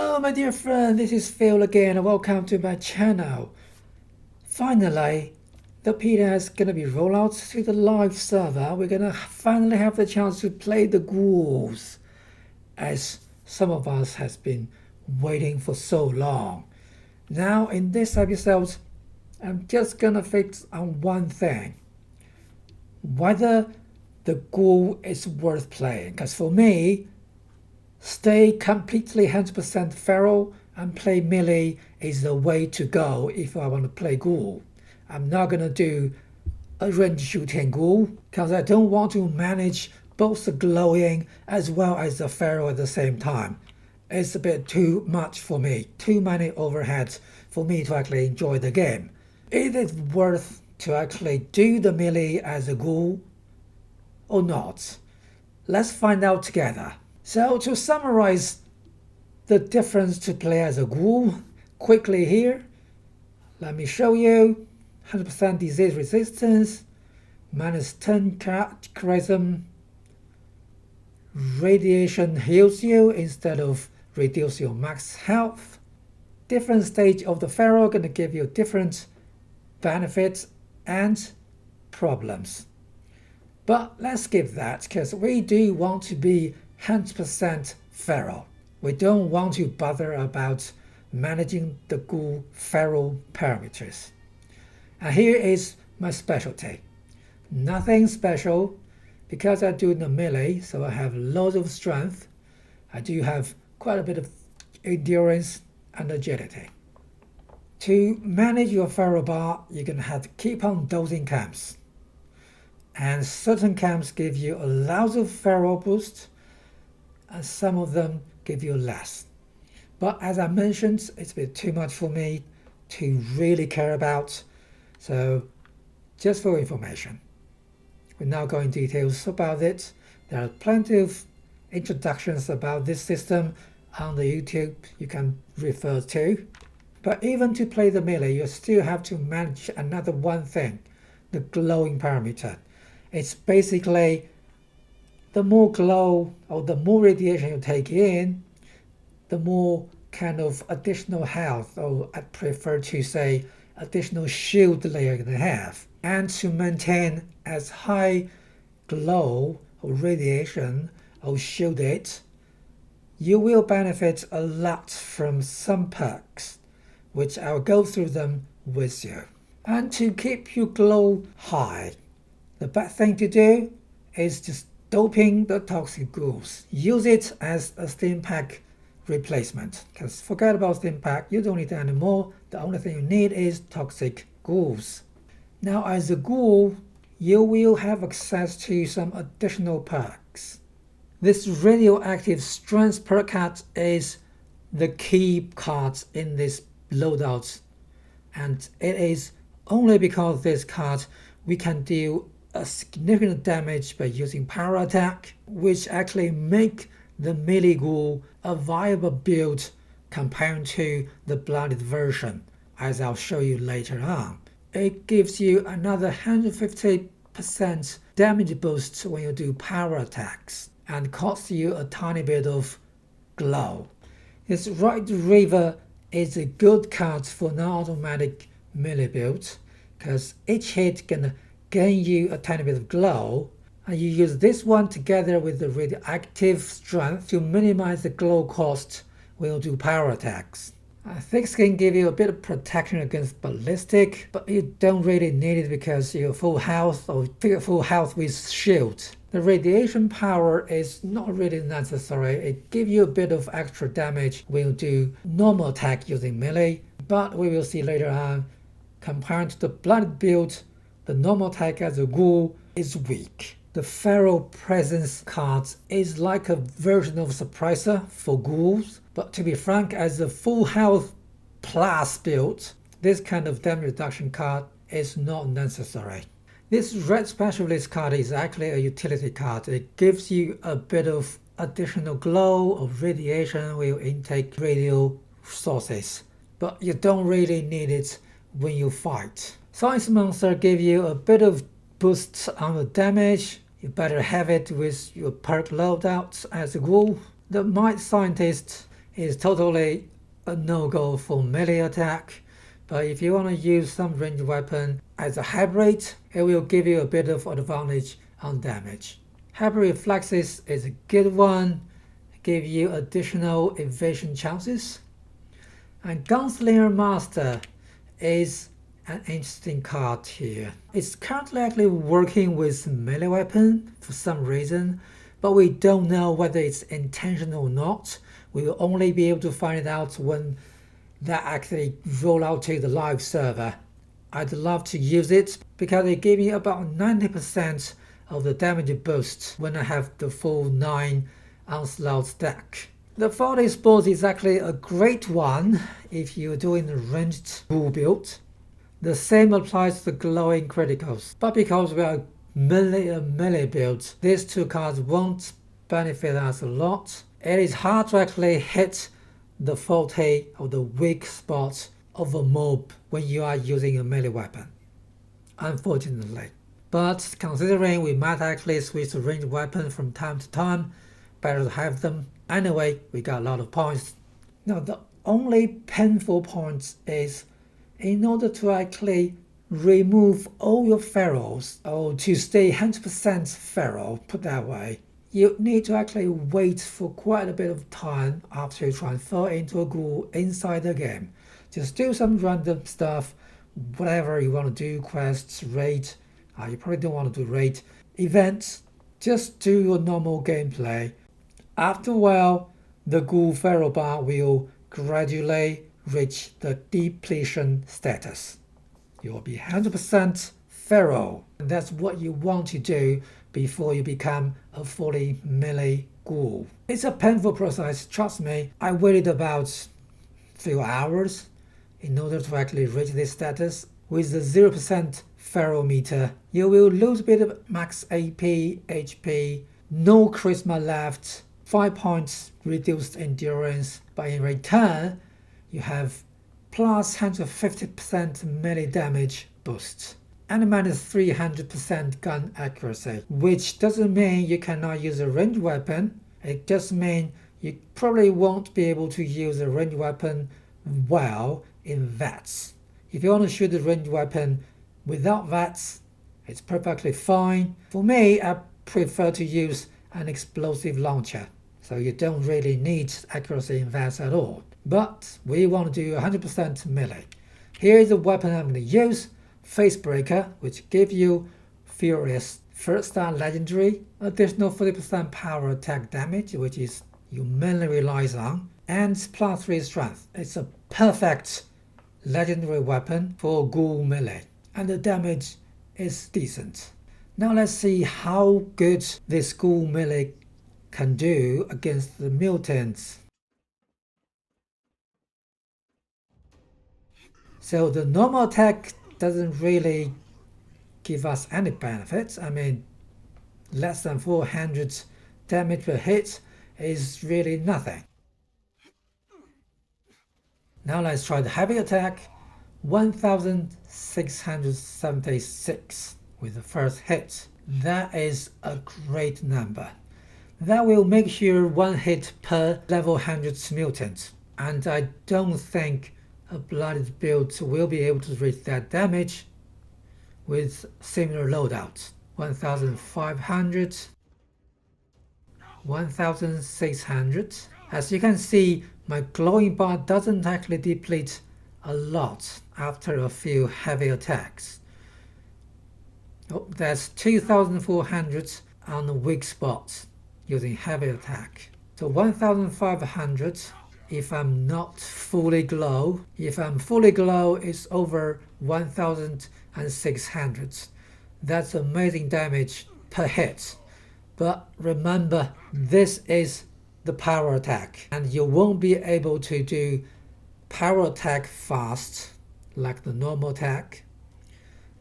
Hello my dear friend, this is Phil again and welcome to my channel. Finally, the PTS gonna be rolled out to the live server. We're gonna finally have the chance to play the ghouls, as some of us has been waiting for so long. Now in this episode, I'm just gonna fix on one thing. Whether the ghoul is worth playing, because for me, stay completely 100% feral and play melee is the way to go if I want to play ghoul. I'm not gonna do a range shooting ghoul because I don't want to manage both the glowing as well as the feral at the same time. It's a bit too much for me, too many overheads for me to actually enjoy the game. Is it worth to actually do the melee as a ghoul or not? Let's find out together. So to summarize the difference to play as a ghoul quickly here, let me show you. 100% disease resistance, -10 charism, radiation heals you instead of reduce your max health. Different stage of the feral gonna give you different benefits and problems. But let's skip that because we do want to be 100% feral. We don't want to bother about managing the ghoul feral parameters. And here is my specialty. Nothing special because I do the melee, so I have loads of strength. I do have quite a bit of endurance and agility. To manage your feral bar, you're going to have to keep on dosing camps. And certain camps give you a lot of feral boost, and some of them give you less. But as I mentioned, it's a bit too much for me to really care about. So just for information, we're now going into details about it. There are plenty of introductions about this system on the YouTube you can refer to. But even to play the melee, you still have to manage another one thing, the glowing parameter. It's basically the more glow or the more radiation you take in, the more kind of additional health, or I prefer to say additional shield layer you're going to have. And to maintain as high glow or radiation or shield it, you will benefit a lot from some perks, which I'll go through them with you. And to keep your glow high, the best thing to do is just doping the toxic ghouls. Use it as a stim pack replacement, because forget about stim pack, you don't need that anymore. The only thing you need is toxic ghouls. Now as a ghoul, you will have access to some additional perks. This radioactive strength perk card is the key card in this loadout, and it is only because this card we can deal a significant damage by using power attack, which actually make the melee ghoul a viable build compared to the blooded version, as I'll show you later on. It gives you another 150% damage boost when you do power attacks and costs you a tiny bit of glow. This Right River is a good card for non-automatic melee builds because each hit can gain you a tiny bit of glow, and you use this one together with the radioactive strength to minimize the glow cost when you do power attacks. Thick skin give you a bit of protection against ballistic, but you don't really need it because you're full health or full health with shield. The radiation power is not really necessary. It gives you a bit of extra damage when you do normal attack using melee, but we will see later on, compared to the blood build, the normal attack as a ghoul is weak. The feral presence card is like a version of suppressor for ghouls, but to be frank, as a full health plus build, this kind of damage reduction card is not necessary. This red specialist card is actually a utility card. It gives you a bit of additional glow or radiation when you intake radio sources, but you don't really need it when you fight. Science Monster give you a bit of boost on the damage. You better have it with your perk loadouts as a ghoul. The Might Scientist is totally a no-go for melee attack. But if you want to use some ranged weapon as a hybrid, it will give you a bit of advantage on damage. Hybrid reflexes is a good one, give you additional evasion chances. And Gunslinger Master is an interesting card here. It's currently actually working with melee weapon for some reason, but we don't know whether it's intentional or not. We will only be able to find it out when that actually roll out to the live server. I'd love to use it because it gave me about 90% of the damage boost when I have the full 9 onslaught stack. The 40 Sports is actually a great one if you're doing a ranged Ghoul build. The same applies to the glowing criticals, but because we are melee build, these two cards won't benefit us a lot. It is hard to actually hit the forte or the weak spot of a mob when you are using a melee weapon, unfortunately. But considering we might actually switch to ranged weapon from time to time, better to have them. Anyway, we got a lot of points. Now the only painful point is in order to actually remove all your ferals, or to stay 100% feral, put that way, you need to actually wait for quite a bit of time after you transfer into a ghoul inside the game. Just do some random stuff, whatever you want to do, quests, raid. You probably don't want to do raid events. Just do your normal gameplay. After a while, the ghoul feral bar will gradually reach the depletion status. You will be 100% feral. And that's what you want to do before you become a fully melee ghoul. It's a painful process, trust me. I waited about few hours in order to actually reach this status. With the 0% feral meter, you will lose a bit of max AP, HP, no charisma left, 5 points reduced endurance, but in return, you have plus 150% melee damage boost and minus 300% gun accuracy, which doesn't mean you cannot use a ranged weapon. It just means you probably won't be able to use a ranged weapon well in VATS. If you want to shoot a ranged weapon without VATS, it's perfectly fine. For me, I prefer to use an explosive launcher, so you don't really need accuracy in VATS at all. But we want to do 100% melee. Here is the weapon I'm going to use, Facebreaker, which gives you Furious first star legendary, additional 40% power attack damage, which is you mainly relies on, and plus 3 strength. It's a perfect legendary weapon for ghoul melee, and the damage is decent. Now let's see how good this ghoul melee can do against the mutants. So the normal attack doesn't really give us any benefits. I mean, less than 400 damage per hit is really nothing. Now let's try the heavy attack. 1676 with the first hit. That is a great number. That will make sure one hit per level 100 mutant, and I don't think a blooded build will be able to reach that damage with similar loadouts. 1500, 1600. As you can see, my glowing bar doesn't actually deplete a lot after a few heavy attacks. Oh, that's 2400 on the weak spots using heavy attack. So 1500 if I'm not fully glow. If I'm fully glow, it's over 1600. That's amazing damage per hit. But remember, this is the power attack, and you won't be able to do power attack fast like the normal attack,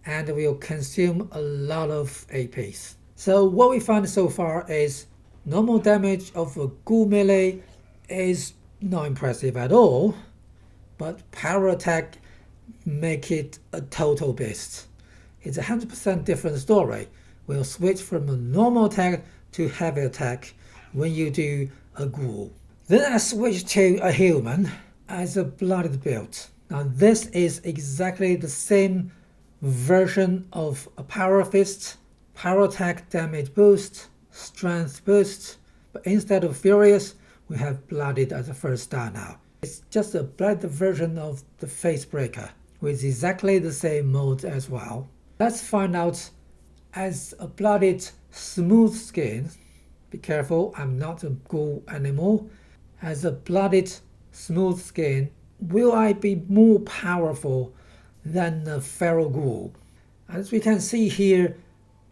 and will consume a lot of APs. So what we found so far is normal damage of a ghoul melee is not impressive at all, but power attack make it a total beast. It's a 100% different story. We'll switch from a normal attack to heavy attack when you do a ghoul. Then I switched to a human as a blooded build. Now this is exactly the same version of a power fist, power attack damage boost, strength boost, but instead of furious, we have blooded as a first star now. It's just a blooded version of the face breaker with exactly the same mode as well. Let's find out as a blooded smooth skin. Be careful, I'm not a ghoul anymore. As a blooded smooth skin, will I be more powerful than a feral ghoul? As we can see here,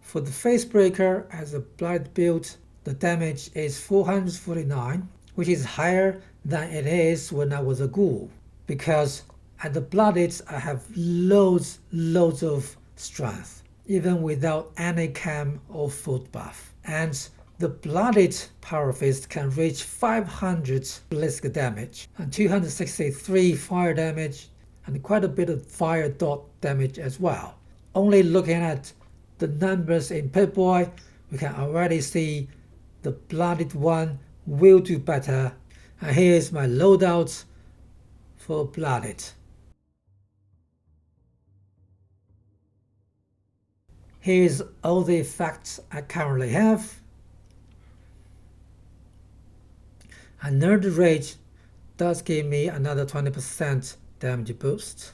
for the face breaker as a blood build, the damage is 449, which is higher than it is when I was a ghoul, because at the blooded I have loads of strength, even without any chem or foot buff. And the blooded power fist can reach 500 ballistic damage and 263 fire damage and quite a bit of fire dot damage as well. Only looking at the numbers in Pip-Boy, we can already see the blooded one will do better. And here's my loadout for blooded. Here's all the effects I currently have. And Nerd Rage does give me another 20% damage boost.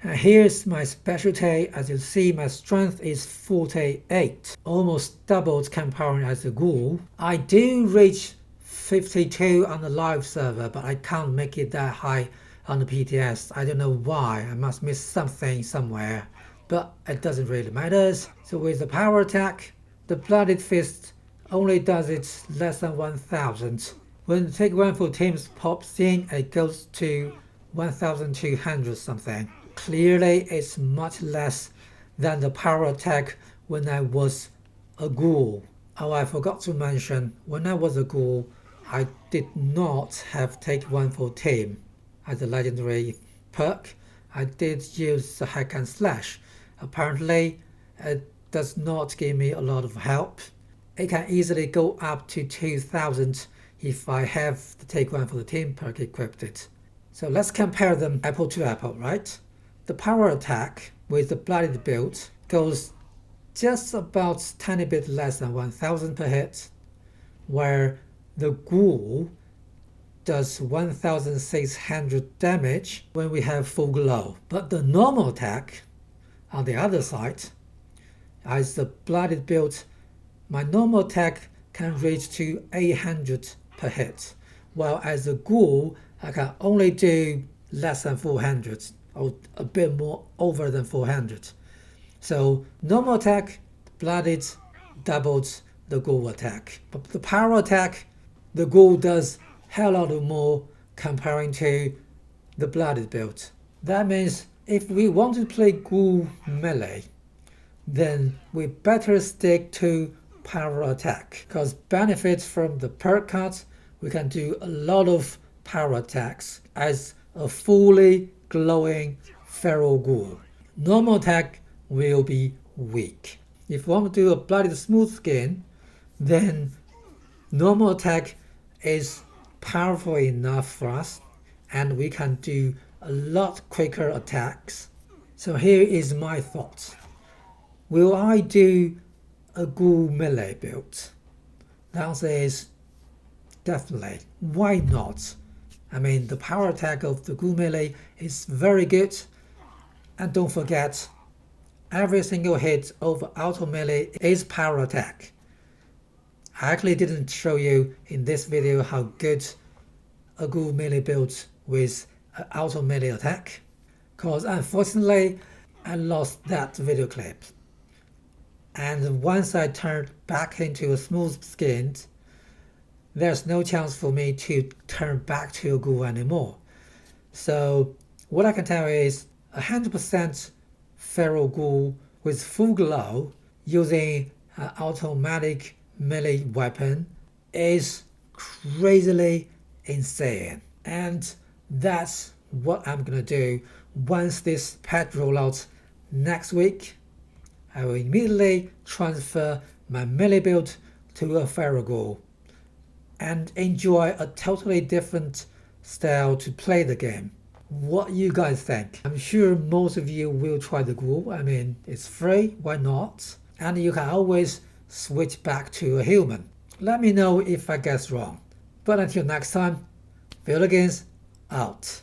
And here's my specialty. As you see, my strength is 48, almost doubled comparing as a ghoul. I do reach 52 on the live server, but I can't make it that high on the PTS. I don't know why. I must miss something somewhere, but it doesn't really matter. So with the power attack, the blooded fist only does it less than 1000. When the take one for teams pops in, it goes to 1200 something. Clearly, it's much less than the power attack when I was a ghoul. Oh, I forgot to mention, when I was a ghoul, I did not have take one for team as a legendary perk. I did use the hack and slash. Apparently, it does not give me a lot of help. It can easily go up to 2000 if I have the take one for the team perk equipped. So let's compare them apple to apple, right? The power attack with the blooded build goes just about tiny bit less than 1000 per hit, where the ghoul does 1600 damage when we have full glow. But the normal attack on the other side, as the blooded build, my normal attack can reach to 800 per hit, while as a ghoul I can only do less than 400 or a bit more over than 400. So normal attack, blooded doubles the ghoul attack. But the power attack, the ghoul does hell lot more comparing to the blooded build. That means if we want to play ghoul melee, then we better stick to power attack, because benefits from the perk cards, we can do a lot of power attacks as a fully glowing feral ghoul. Normal attack will be weak. If we want to do a blooded smooth skin, then normal attack is powerful enough for us, and we can do a lot quicker attacks. So here is my thoughts. Will I do a ghoul melee build? The answer is definitely. Why not? I mean, the power attack of the ghoul melee is very good. And don't forget, every single hit of auto melee is power attack. I actually didn't show you in this video how good a ghoul melee build with an auto melee attack, because unfortunately I lost that video clip. And once I turned back into a smooth skin, there's no chance for me to turn back to a ghoul anymore. So what I can tell you is 100% feral ghoul with full glow using an automatic melee weapon is crazily insane. And that's what I'm gonna do once this patch rollouts next week. I will immediately transfer my melee build to a feral ghoul. and enjoy a totally different style to play the game. What you guys think? I'm sure most of you will try the Ghoul. I mean, it's free, why not? And you can always switch back to a human. Let me know if I guess wrong. But until next time, Felagins out.